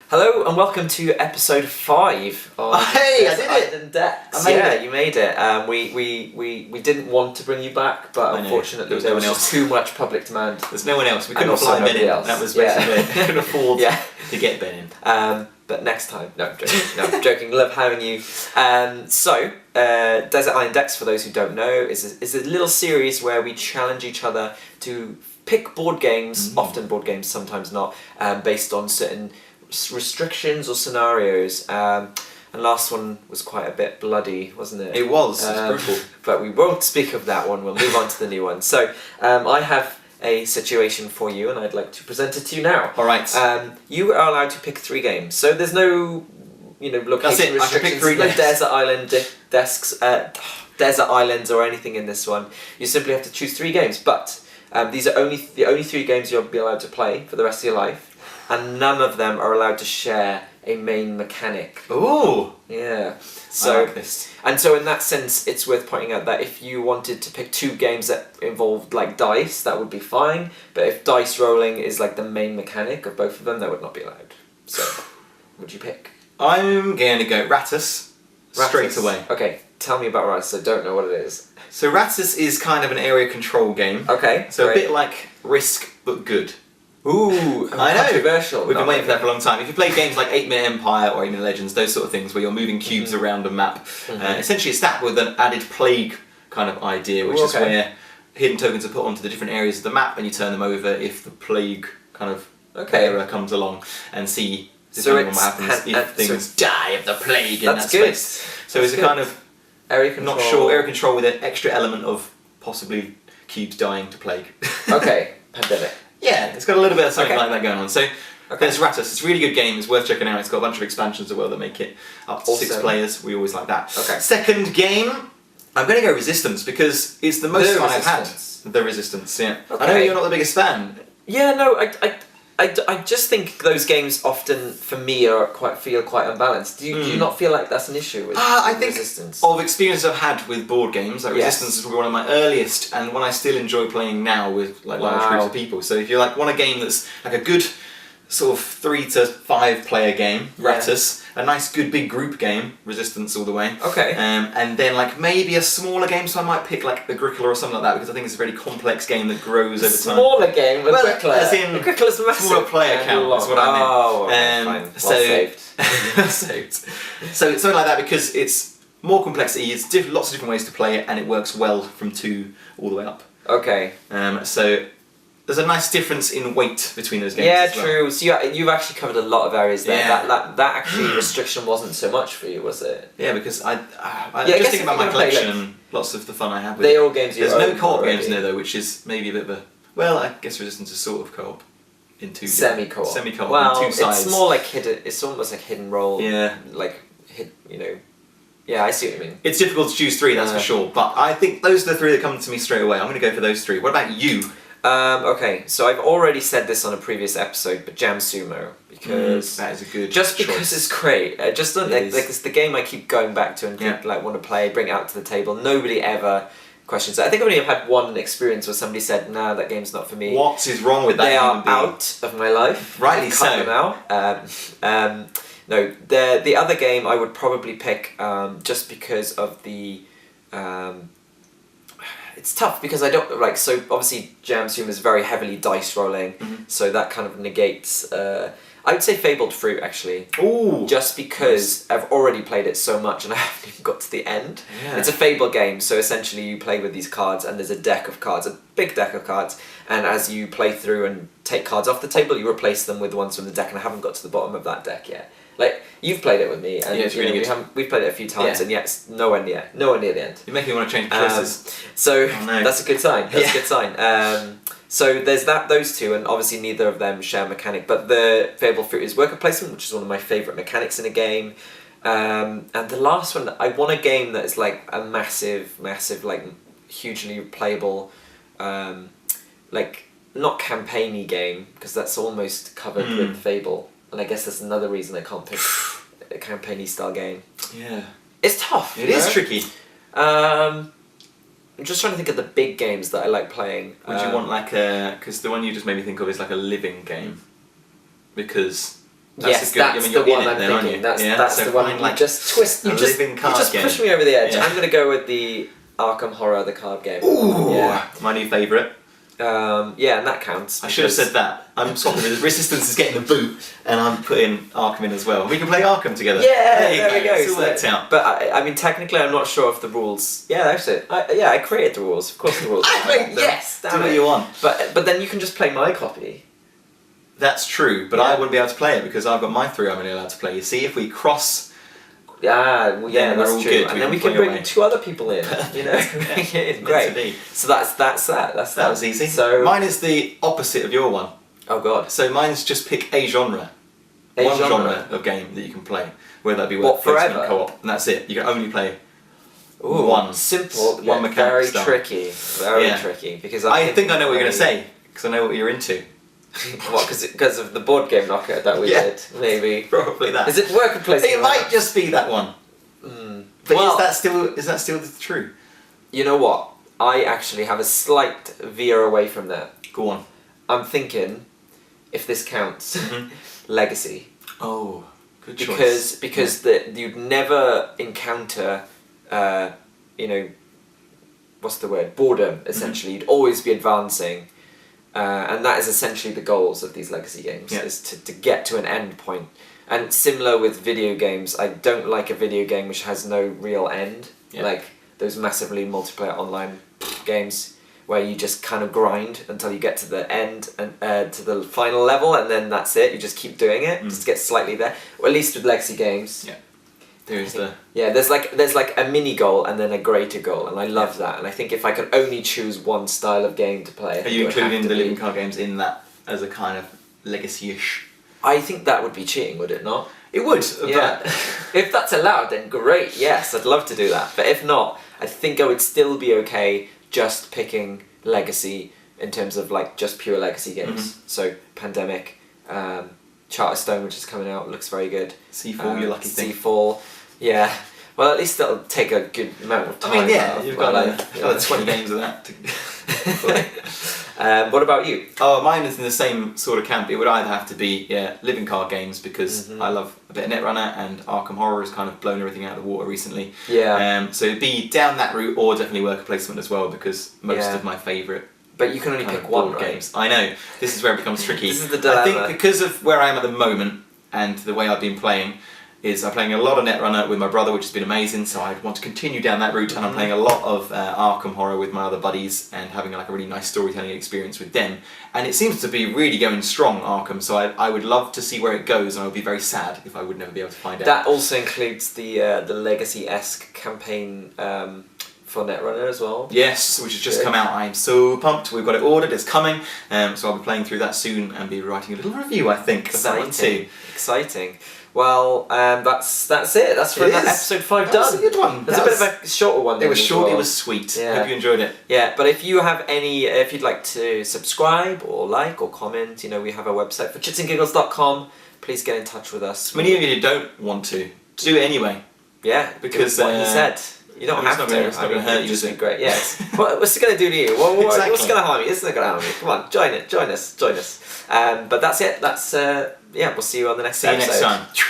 Hello and welcome to episode 5 of Hey, I did it! Island Decks. I made Yeah, it. you made it. We didn't want to bring you back, but unfortunately there was just too much public demand. There's no one else. We couldn't also fly Ben nobody in. else. That was basically it. We couldn't afford Yeah. to get Ben in. But next time, no, I'm joking. No, I'm joking. Love having you. Desert Island Decks, for those who don't know, is a little series where we challenge each other to pick board games, often board games, sometimes not, based on certain restrictions or scenarios. And last one was quite a bit bloody, wasn't it? It was. It was brutal. But we won't speak of that one. We'll move on to the new one. So I have a situation for you, and I'd like to present it to you now. All right. You are allowed to pick 3 games. So there's no, location That's it. restrictions. I can pick 3 no games. desert island desert islands or anything in this one. You simply have to choose 3 games. But these are the only 3 games you'll be allowed to play for the rest of your life, and none of them are allowed to share a main mechanic. Ooh. Yeah. I like this. And so in that sense, it's worth pointing out that if you wanted to pick 2 games that involved like dice, that would be fine. But if dice rolling is like the main mechanic of both of them, that would not be allowed. So, what would you pick? I'm going to go Rattus straight away. Okay, tell me about Rattus. I don't know what it is. So Rattus is kind of an area control game. Okay. So great. a bit like Risk, but good. Ooh, I know. Controversial. We've been waiting for that for a long time. If you play games like 8-Minute Empire or 8-Minute Legends, those sort of things where you're moving cubes around a map, essentially it's that with an added plague kind of idea, which is where hidden tokens are put onto the different areas of the map and you turn them over if the plague kind of era comes along and see depending on what happens if things die of the plague in that space. So it's a kind of area control. Area control with an extra element of possibly cubes dying to plague. Okay, pandemic. Yeah, it's got a little bit of something like that going on. So there's Rattus. It's a really good game. It's worth checking out. It's got a bunch of expansions as well that make it up to 6 players. We always like that. Okay. Second game, I'm going to go Resistance because it's the most fun I've had. The Resistance, yeah. Okay. I know you're not the biggest fan. Yeah, no, I just think those games often, for me, feel quite unbalanced. Do you not feel like that's an issue with I think Resistance? Of experience I've had with board games, like Resistance is probably one of my earliest and one I still enjoy playing now with like large groups of people. So if you want a game that's like a good sort of 3 to 5 player game, Rattus, a nice good big group game, Resistance all the way. Okay. And then like maybe a smaller game, so I might pick like Agricola or something like that because I think it's a very complex game that grows over time. Smaller game, Agricola. As in Agricola's massive. Smaller player count. That's what I meant. Fine. Well saved. So it's something like that because it's more complexity. It's lots of different ways to play it, and it works well from 2 all the way up. Okay. So there's a nice difference in weight between those games. Yeah, as well. true. So you've actually covered a lot of areas there. Yeah. That actually restriction wasn't so much for you, was it? Yeah, because I just think about my collection and lots of the fun I have with it. They're all games you There's own no co-op already. games in there though, which is maybe a bit of a... Well, I guess Resistance is sort of co-op. In 2 Semi-co-op. Semi-co-op well, in 2 sides. It's more like hidden. It's almost like hidden role. Yeah. Like Yeah, I see what you mean. It's difficult to choose 3, that's for sure. But I think those are the 3 that come to me straight away. I'm going to go for those 3. What about you? Okay, so I've already said this on a previous episode, but Jam Sumo, because that is a good just choice. because it's great. Just like it's the game I keep going back to and keep, want to play, bring it out to the table. Nobody ever questions it. I think I've only had one experience where somebody said, "Nah, that game's not for me." What is wrong with that? They are out of my life. Rightly so. Cut them out. No, the other game I would probably pick just because of the. It's tough because I don't like. So obviously, Jam Sumo is very heavily dice rolling, so that kind of negates. I would say Fabled Fruit actually. Ooh. Just because I've already played it so much and I haven't even got to the end. Yeah. It's a Fable game, so essentially you play with these cards and there's a deck of cards, a big deck of cards, and as you play through and take cards off the table, you replace them with ones from the deck, and I haven't got to the bottom of that deck yet. Like, you've played it with me, and it's really good. We've played it a few times, and yet it's nowhere near the end. You're making me want to change choices. That's a good sign. That's a good sign. So there's those 2, and obviously neither of them share mechanic. But the Fable Fruit is worker placement, which is one of my favourite mechanics in a game. And the last one, I want a game that is like a massive, like hugely playable, like not campaigny game, because that's almost covered with Fable. And I guess that's another reason I can't pick a campaigny style game. Yeah. It's tough. It is tricky. I'm just trying to think of the big games that I like playing. Would you want like a... Because the one you just made me think of is like a living game. Because Yes, that's the one I'm thinking. That's the one. You just twist. You just push me over the edge. I'm going to go with the Arkham Horror, the card game. Ooh, my new favourite. Yeah, and that counts. I should have said that. I'm swapping with Resistance is getting the boot, and I'm putting Arkham in as well. We can play Arkham together. Yeah, there we go. It's all worked out. But I mean, technically, I'm not sure if the rules. Yeah, that's it. I created the rules. Of course, the rules. Yes, do what you want. But then you can just play my copy. That's true, but I wouldn't be able to play it because I've got my 3 I'm only allowed to play. You see, if we cross. Yeah, that's true. Good. And then we can bring 2 other people in. You know, great. So that's that. That was easy. So mine is the opposite of your one. Oh God. So mine's just pick a genre. One genre of game that you can play, whether that be forever co-op, and that's it. You can only play one simple, one mechanic very style. Tricky, very tricky. Because I think I know what you're going to say because I know what you're into. What? Because of the board game knockout that we did, maybe. Probably that. Is it worker placement? It might just be that one. But well, is that still true? You know what? I actually have a slight veer away from that. Go on. I'm thinking, if this counts, Legacy. Oh, good choice. Because you'd never encounter, what's the word? Boredom. Essentially, you'd always be advancing. And that is essentially the goals of these Legacy games, is to get to an end point. And similar with video games, I don't like a video game which has no real end. Like those massively multiplayer online games where you just kind of grind until you get to the end and to the final level, and then that's it. You just keep doing it, just get slightly there. Or at least with Legacy games. Yeah. There's like a mini goal and then a greater goal, and I love that. And I think if I could only choose one style of game to play, are you including the living card games in that as a kind of legacy-ish? I think that would be cheating, would it not? It would. Yeah. If that's allowed, then great. Yes, I'd love to do that. But if not, I think I would still be okay just picking Legacy in terms of like just pure Legacy games. So Pandemic, Charterstone, which is coming out, looks very good. C4, your lucky thing. C4. Yeah, well, at least that'll take a good amount of time. I mean, you've got 20 games of that to play. What about you? Oh, mine is in the same sort of camp. It would either have to be living card games because I love a bit of Netrunner, and Arkham Horror has kind of blown everything out of the water recently. Yeah. So it'd be down that route, or definitely worker placement as well, because most of my favourite. But you can only pick one, right? Games. I know. This is where it becomes tricky. This is the dilemma. I think because of where I am at the moment and the way I've been playing, I'm playing a lot of Netrunner with my brother, which has been amazing, so I want to continue down that route, and I'm playing a lot of Arkham Horror with my other buddies and having like a really nice storytelling experience with them. And it seems to be really going strong, Arkham, so I would love to see where it goes, and I would be very sad if I would never be able to find out. That also includes the Legacy-esque campaign for Netrunner as well. Yes, which has just come out. I'm so pumped. We've got it ordered, it's coming, so I'll be playing through that soon and be writing a little review, I think, of that one too. Exciting. Well, that's it. That's for episode 5 done. That's a good one. There's a bit of a shorter one. It was short. It was sweet. Yeah. Hope you enjoyed it. Yeah, but if you have if you'd like to subscribe or like or comment, we have a website for chitsandgiggles.com. Please get in touch with us. Many of you don't want to do it anyway. Yeah, because what he said. You don't have to. It's not going to hurt you. Just be great. Yes. What's it going to do to you? Exactly. What's going to harm you? This isn't going to harm you. Come on, join us. But that's it. We'll see you on the next episode. See you next time.